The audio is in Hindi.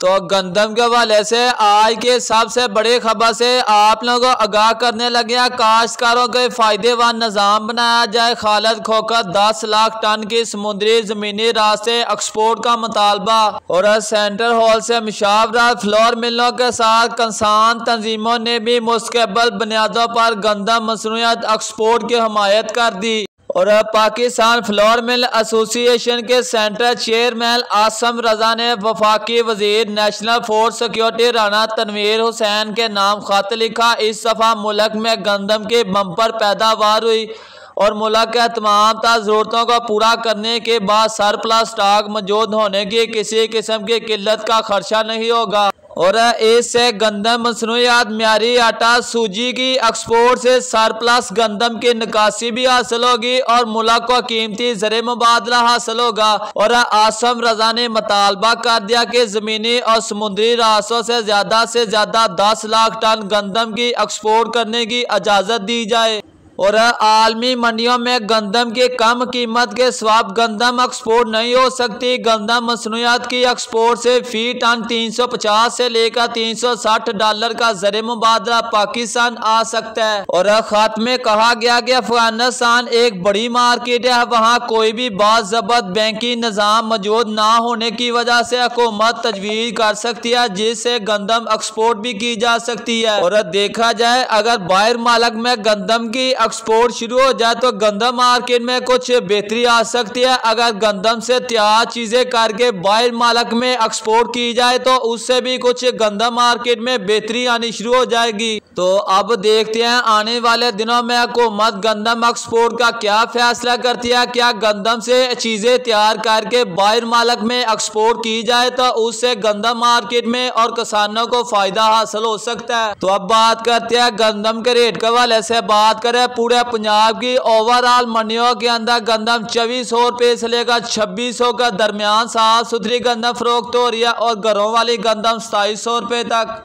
तो गंदम के हवाले से आज के सबसे बड़ी खबर से आप लोगों को आगाह करने लगे हैं। काश्तकारों के फायदे व निज़ाम बनाया जाए। खालिद खोखर 10 लाख टन की समुद्री जमीनी रास्ते एक्सपोर्ट का मुतालबा। और सेंट्रल हॉल से मुशावरत। फ्लोर मिलों के साथ किसान तंजीमों ने भी मुस्तक़बिल बुनियादों पर गंदम मसनूआत एक्सपोर्ट की हमायत कर दी। और पाकिस्तान फ्लोर मिल एसोसिएशन के सेंट्रल चेयरमैन आसम रजा ने वफाकी वजीर national food security Rana Tanveer Hussain के नाम खत लिखा। इस दफ़ा मुल्क में गंदम की बम्पर पैदावार हुई और मुल्क के तमाम ज़रूरतों को पूरा करने के बाद सरप्लस स्टॉक मौजूद होने की किसी किस्म की किल्लत का खर्चा नहीं होगा। और इससे गंदम मसनूआत, म्यारी आटा, सूजी की एक्सपोर्ट से सरप्लस गंदम की निकासी भी हासिल होगी और मुल्क को कीमती ज़र मुबादला हासिल होगा। और आसम रजा ने मुतालबा कर दिया कि ज़मीनी और समुद्री रास्तों से ज़्यादा 10 लाख टन गंदम की एक्सपोर्ट करने की इजाज़त दी जाए। और आलमी मंडियों में गंदम की कम कीमत के सबब गंदम एक्सपोर्ट नहीं हो सकती। गंदम मसनूआत की एक्सपोर्ट से फी टन 350 से लेकर $360 का ज़र मुबादला पाकिस्तान आ सकता है। और खत में कहा गया कि अफगानिस्तान एक बड़ी मार्केट है, वहाँ कोई भी बाज़बत बैंकिंग निज़ाम मौजूद ना होने की वजह से हुकूमत तजवीज़ कर सकती है जिससे गंदम एक्सपोर्ट भी की जा सकती है। और देखा जाए अगर बाहर मालक में गंदम की एक्सपोर्ट शुरू हो जाए तो गंदम मार्केट में कुछ बेहतरी आ सकती है। अगर गंदम से तैयार चीजें करके बाहर मालक में एक्सपोर्ट की जाए तो उससे भी कुछ गंदम मार्केट में बेहतरी आनी शुरू हो जाएगी। तो अब देखते हैं आने वाले दिनों में हुकूमत गंदम एक्सपोर्ट का क्या फैसला करती है। क्या गंदम से चीजें तैयार करके बाहर मालक में एक्सपोर्ट की जाए तो उससे गंदम मार्केट में और किसानों को फायदा हासिल हो सकता है। तो अब बात करते हैं गंदम के रेट के हवाले से। बात करें पूरे पंजाब की ओवरऑल मंडियों के अंदर गंदम 2400 रुपये से लेकर 2600 का दरमियान साफ सुथरी गंदम फरोख्त हो रही है और घरों वाली गंदम 2700 रुपये तक।